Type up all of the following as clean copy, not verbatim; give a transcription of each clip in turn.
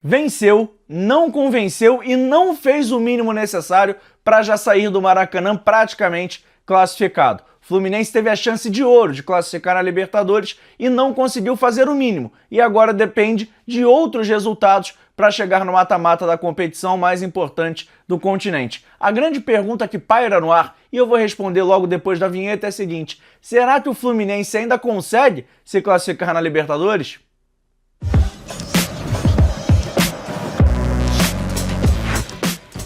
Venceu, não convenceu e não fez o mínimo necessário para já sair do Maracanã praticamente classificado. O Fluminense teve a chance de ouro de classificar na Libertadores e não conseguiu fazer o mínimo. E agora depende de outros resultados para chegar no mata-mata da competição mais importante do continente. A grande pergunta que paira no ar, e eu vou responder logo depois da vinheta, é a seguinte: será que o Fluminense ainda consegue se classificar na Libertadores?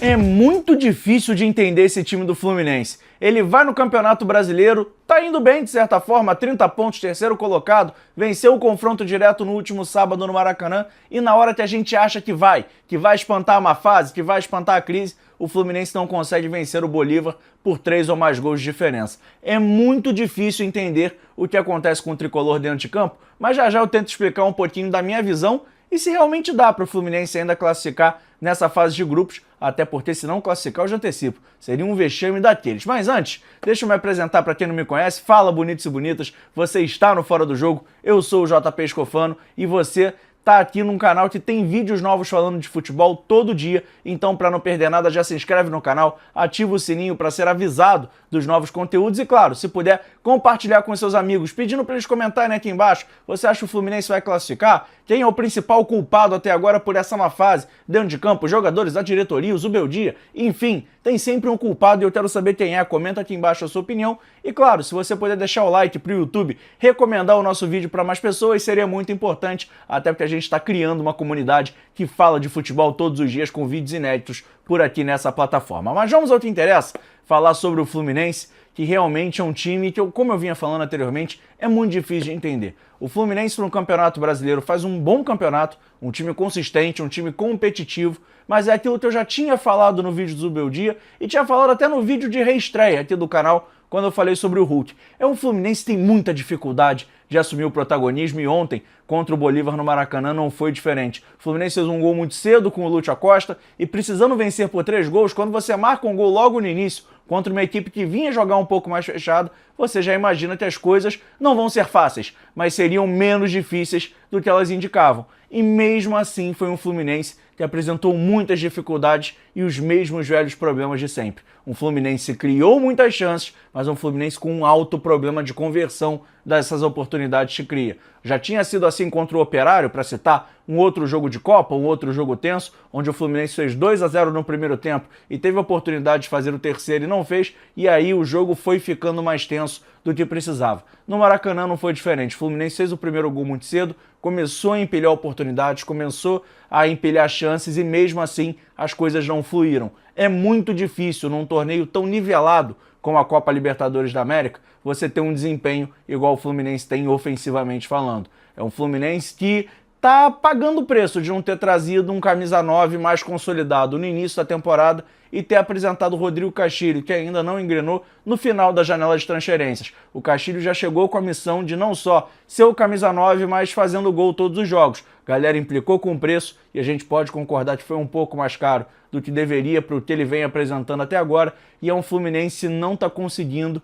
É muito difícil de entender esse time do Fluminense. Ele vai no Campeonato Brasileiro, tá indo bem de certa forma, 30 pontos, terceiro colocado, venceu o confronto direto no último sábado no Maracanã, e na hora que a gente acha que vai espantar uma fase, que vai espantar a crise, o Fluminense não consegue vencer o Bolívar por 3 ou mais gols de diferença. É muito difícil entender o que acontece com o tricolor dentro de campo, mas já eu tento explicar um pouquinho da minha visão e se realmente dá para o Fluminense ainda classificar nessa fase de grupos, até porque se não classificar eu já antecipo, seria um vexame daqueles. Mas antes, deixa eu me apresentar para quem não me conhece. Fala, bonitos e bonitas, você está no Fora do Jogo, eu sou o JP Escofano e você tá aqui num canal que tem vídeos novos falando de futebol todo dia, então para não perder nada já se inscreve no canal, ativa o sininho para ser avisado dos novos conteúdos e claro, se puder, compartilhar com seus amigos, pedindo para eles comentarem aqui embaixo, você acha que o Fluminense vai classificar? Quem é o principal culpado até agora por essa má fase? Dentro de campo, os jogadores, a diretoria, o Zubeldia, enfim, tem sempre um culpado e eu quero saber quem é, comenta aqui embaixo a sua opinião e claro, se você puder deixar o like pro YouTube, recomendar o nosso vídeo para mais pessoas, seria muito importante, até porque a gente está criando uma comunidade que fala de futebol todos os dias com vídeos inéditos por aqui nessa plataforma. Mas vamos ao que interessa, falar sobre o Fluminense, que realmente é um time que, como eu vinha falando anteriormente, é muito difícil de entender. O Fluminense no Campeonato Brasileiro faz um bom campeonato, um time consistente, um time competitivo, mas é aquilo que eu já tinha falado no vídeo do Zubeldia e tinha falado até no vídeo de reestreia aqui do canal, quando eu falei sobre o Hulk. É um Fluminense que tem muita dificuldade de assumir o protagonismo e ontem, contra o Bolívar no Maracanã, não foi diferente. O Fluminense fez um gol muito cedo com o Lúcio Acosta e precisando vencer por 3 gols, quando você marca um gol logo no início contra uma equipe que vinha jogar um pouco mais fechado, você já imagina que as coisas não vão ser fáceis, mas seriam menos difíceis do que elas indicavam. E mesmo assim foi um Fluminense que apresentou muitas dificuldades e os mesmos velhos problemas de sempre. Um Fluminense que criou muitas chances, mas um Fluminense com um alto problema de conversão dessas oportunidades que cria. Já tinha sido assim contra o Operário, para citar um outro jogo de Copa, um outro jogo tenso, onde o Fluminense fez 2-0 no primeiro tempo e teve a oportunidade de fazer o terceiro e não fez, e aí o jogo foi ficando mais tenso do que precisava. No Maracanã não foi diferente. O Fluminense fez o primeiro gol muito cedo, começou a empilhar oportunidades, começou a empilhar chances e mesmo assim as coisas não fluíram. É muito difícil num torneio tão nivelado como a Copa Libertadores da América, você ter um desempenho igual o Fluminense tem ofensivamente falando. É um Fluminense que tá pagando o preço de não ter trazido um camisa 9 mais consolidado no início da temporada e ter apresentado o Rodrigo Castilho, que ainda não engrenou no final da janela de transferências. O Castilho já chegou com a missão de não só ser o camisa 9, mas fazendo gol todos os jogos. A galera implicou com o preço e a gente pode concordar que foi um pouco mais caro do que deveria para o que ele vem apresentando até agora, e é um Fluminense que não está conseguindo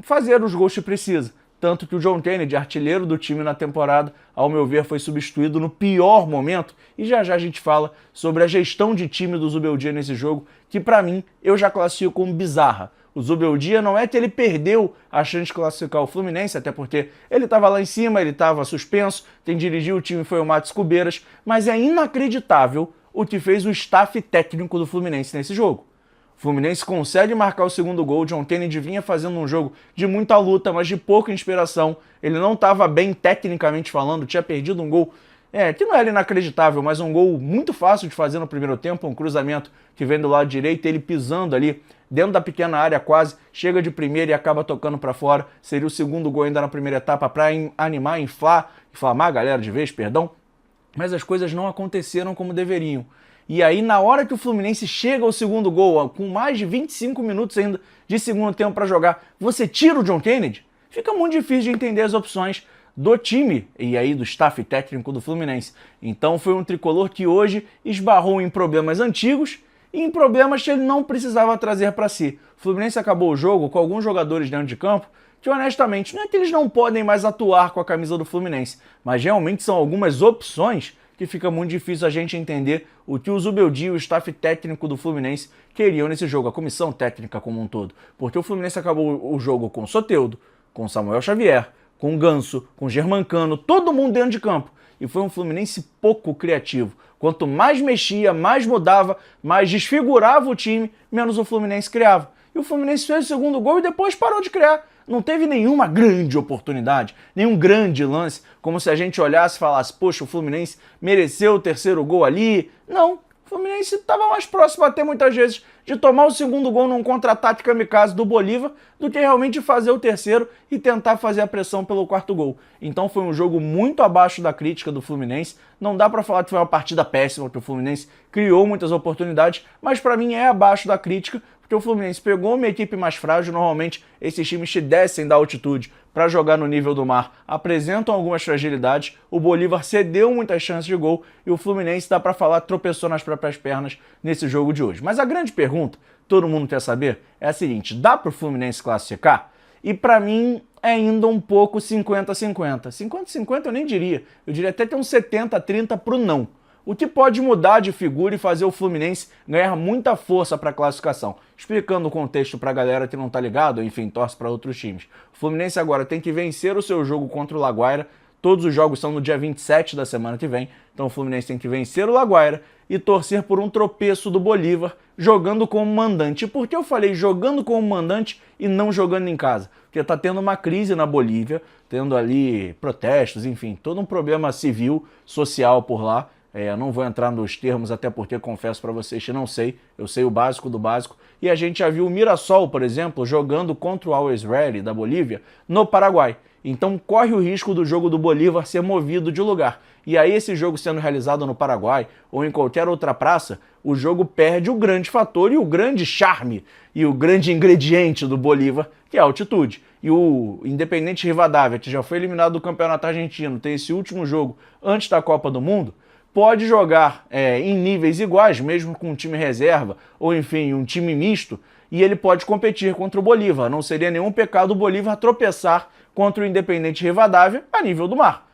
fazer os gols que precisa. Tanto que o John Kennedy, artilheiro do time na temporada, ao meu ver, foi substituído no pior momento. E já a gente fala sobre a gestão de time do Zubeldia nesse jogo, que pra mim, eu já classifico como bizarra. O Zubeldia não é que ele perdeu a chance de classificar o Fluminense, até porque ele estava lá em cima, ele estava suspenso, quem dirigiu o time foi o Matos Cubeiras, mas é inacreditável o que fez o staff técnico do Fluminense nesse jogo. O Fluminense consegue marcar o segundo gol, John Kennedy vinha fazendo um jogo de muita luta, mas de pouca inspiração. Ele não estava bem tecnicamente falando, tinha perdido um gol, que não era inacreditável, mas um gol muito fácil de fazer no primeiro tempo, um cruzamento que vem do lado direito, ele pisando ali dentro da pequena área quase, chega de primeira e acaba tocando para fora. Seria o segundo gol ainda na primeira etapa para animar, inflamar a galera de vez, perdão. Mas as coisas não aconteceram como deveriam. E aí, na hora que o Fluminense chega ao segundo gol, com mais de 25 minutos ainda de segundo tempo para jogar, você tira o John Kennedy? Fica muito difícil de entender as opções do time e aí do staff técnico do Fluminense. Então foi um tricolor que hoje esbarrou em problemas antigos e em problemas que ele não precisava trazer para si. O Fluminense acabou o jogo com alguns jogadores dentro de campo que honestamente não é que eles não podem mais atuar com a camisa do Fluminense, mas realmente são algumas opções que fica muito difícil a gente entender o que o Zubeldia e o staff técnico do Fluminense queriam nesse jogo, a comissão técnica como um todo. Porque o Fluminense acabou o jogo com o Soteldo, com o Samuel Xavier, com o Ganso, com o Germancano, todo mundo dentro de campo. E foi um Fluminense pouco criativo. Quanto mais mexia, mais mudava, mais desfigurava o time, menos o Fluminense criava. E o Fluminense fez o segundo gol e depois parou de criar. Não teve nenhuma grande oportunidade, nenhum grande lance, como se a gente olhasse e falasse, poxa, o Fluminense mereceu o terceiro gol ali. Não, o Fluminense estava mais próximo até muitas vezes de tomar o segundo gol num contra-ataque kamikaze do Bolívar do que realmente fazer o terceiro e tentar fazer a pressão pelo quarto gol. Então foi um jogo muito abaixo da crítica do Fluminense. Não dá pra falar que foi uma partida péssima, porque o Fluminense criou muitas oportunidades, mas pra mim é abaixo da crítica, porque o Fluminense pegou uma equipe mais frágil. Normalmente esses times te descem da altitude para jogar no nível do mar, apresentam algumas fragilidades, o Bolívar cedeu muitas chances de gol e o Fluminense, dá para falar, tropeçou nas próprias pernas nesse jogo de hoje. Mas a grande pergunta, todo mundo quer saber, é a seguinte: dá para o Fluminense classificar? E para mim é ainda um pouco 50-50. 50-50 eu nem diria, eu diria até ter um 70-30 pro não. O que pode mudar de figura e fazer o Fluminense ganhar muita força para a classificação. Explicando o contexto para a galera que não tá ligado, enfim, torce para outros times. O Fluminense agora tem que vencer o seu jogo contra o Laguaira. Todos os jogos são no dia 27 da semana que vem. Então o Fluminense tem que vencer o Laguaira e torcer por um tropeço do Bolívar jogando como mandante. E por que eu falei jogando como mandante e não jogando em casa? Porque tá tendo uma crise na Bolívia, tendo ali protestos, enfim, todo um problema civil, social por lá. Não vou entrar nos termos, até porque confesso para vocês que não sei, eu sei o básico do básico. E a gente já viu o Mirassol, por exemplo, jogando contra o Always Ready da Bolívia no Paraguai. Então corre o risco do jogo do Bolívar ser movido de lugar. E aí esse jogo sendo realizado no Paraguai ou em qualquer outra praça, o jogo perde o grande fator e o grande charme e o grande ingrediente do Bolívar, que é a altitude. E o Independente Rivadavia, que já foi eliminado do Campeonato Argentino, tem esse último jogo antes da Copa do Mundo, pode jogar em níveis iguais, mesmo com um time reserva, ou enfim, um time misto, e ele pode competir contra o Bolívar. Não seria nenhum pecado o Bolívar tropeçar contra o Independente Rivadavia a nível do mar.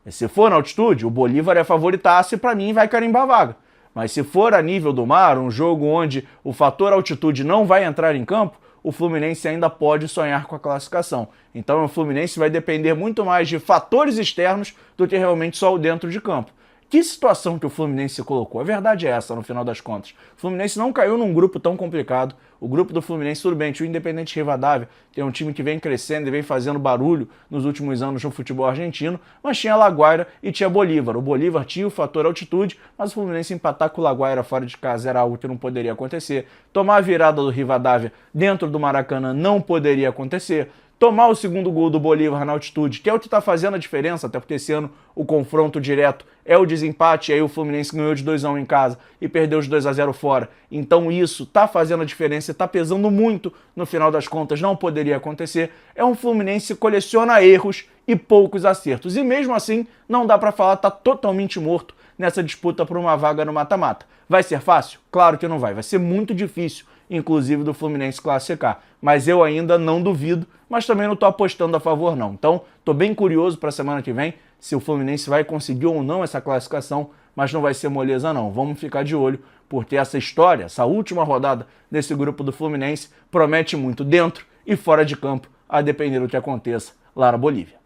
E se for na altitude, o Bolívar é favoritaço e para mim vai carimbar a vaga. Mas se for a nível do mar, um jogo onde o fator altitude não vai entrar em campo, o Fluminense ainda pode sonhar com a classificação. Então o Fluminense vai depender muito mais de fatores externos do que realmente só o dentro de campo. Que situação que o Fluminense se colocou? A verdade é essa, no final das contas. O Fluminense não caiu num grupo tão complicado. O grupo do Fluminense, tudo bem, tinha o Independente Rivadavia, que é um time que vem crescendo e vem fazendo barulho nos últimos anos no futebol argentino, mas tinha Laguaira e tinha Bolívar. O Bolívar tinha o fator altitude, mas o Fluminense empatar com o Laguaira fora de casa era algo que não poderia acontecer. Tomar a virada do Rivadavia dentro do Maracanã não poderia acontecer. Tomar o segundo gol do Bolívar na altitude, que é o que está fazendo a diferença, até porque esse ano o confronto direto é o desempate, e aí o Fluminense ganhou de 2-1 em casa e perdeu de 2-0 fora. Então isso está fazendo a diferença e está pesando muito no final das contas, não poderia acontecer. É um Fluminense que coleciona erros e poucos acertos, e mesmo assim não dá para falar que está totalmente morto nessa disputa por uma vaga no mata-mata. Vai ser fácil? Claro que não vai ser muito difícil, inclusive do Fluminense classificar, mas eu ainda não duvido, mas também não estou apostando a favor não. Então estou bem curioso para a semana que vem se o Fluminense vai conseguir ou não essa classificação, mas não vai ser moleza não. Vamos ficar de olho, porque essa história, essa última rodada desse grupo do Fluminense promete muito dentro e fora de campo, a depender do que aconteça lá na Bolívia.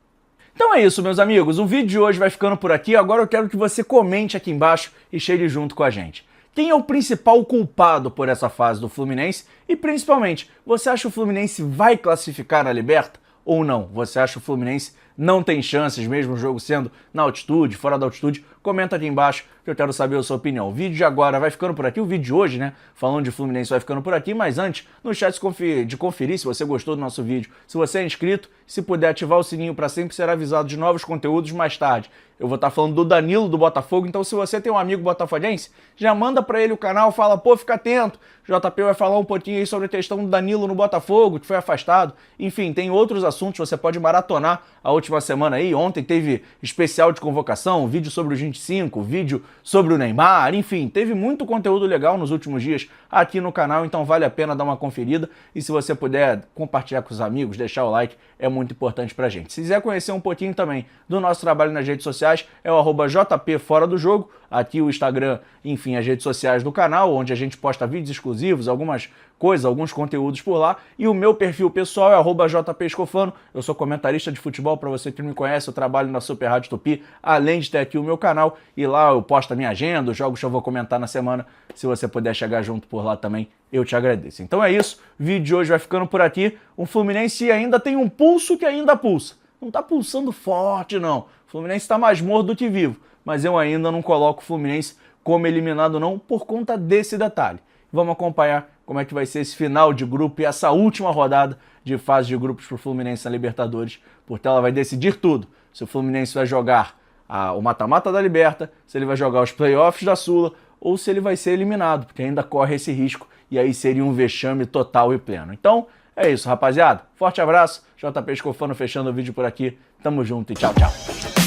Então é isso, meus amigos, o vídeo de hoje vai ficando por aqui. Agora eu quero que você comente aqui embaixo e chegue junto com a gente. Quem é o principal culpado por essa fase do Fluminense? E principalmente, você acha que o Fluminense vai classificar na Liberta ou não? Você acha que o Fluminense não tem chances, mesmo o jogo sendo na altitude, fora da altitude? Comenta aqui embaixo que eu quero saber a sua opinião. O vídeo de agora vai ficando por aqui, o vídeo de hoje, né, falando de Fluminense vai ficando por aqui, mas antes, no chat de conferir se você gostou do nosso vídeo, se você é inscrito, se puder ativar o sininho para sempre ser avisado de novos conteúdos mais tarde. Eu vou estar falando do Danilo do Botafogo, então se você tem um amigo botafoguense, já manda para ele o canal, fala, pô, fica atento, JP vai falar um pouquinho aí sobre a questão do Danilo no Botafogo, que foi afastado. Enfim, tem outros assuntos, você pode maratonar a última semana aí. Ontem teve especial de convocação, vídeo sobre o 25, vídeo sobre o Neymar, enfim, teve muito conteúdo legal nos últimos dias aqui no canal, então vale a pena dar uma conferida. E se você puder compartilhar com os amigos, deixar o like, é muito importante pra gente. Se quiser conhecer um pouquinho também do nosso trabalho nas redes sociais, sociais é o @JP Fora do Jogo, aqui o Instagram, enfim, as redes sociais do canal, onde a gente posta vídeos exclusivos, algumas coisas, alguns conteúdos por lá, e o meu perfil pessoal é @JP Escofano. Eu sou comentarista de futebol, para você que não me conhece, eu trabalho na Super Rádio Tupi, além de ter aqui o meu canal, e lá eu posto a minha agenda, os jogos que eu vou comentar na semana. Se você puder chegar junto por lá também, eu te agradeço. Então é isso, o vídeo de hoje vai ficando por aqui. O Fluminense ainda tem um pulso que ainda pulsa. Não tá pulsando forte, não. O Fluminense tá mais morto do que vivo, mas eu ainda não coloco o Fluminense como eliminado não, por conta desse detalhe. Vamos acompanhar como é que vai ser esse final de grupo e essa última rodada de fase de grupos para o Fluminense na Libertadores, porque ela vai decidir tudo. Se o Fluminense vai jogar o mata-mata da Liberta, se ele vai jogar os playoffs da Sula, ou se ele vai ser eliminado, porque ainda corre esse risco, e aí seria um vexame total e pleno. Então, é isso, rapaziada. Forte abraço, JP Escofano fechando o vídeo por aqui. Tamo junto e tchau, tchau.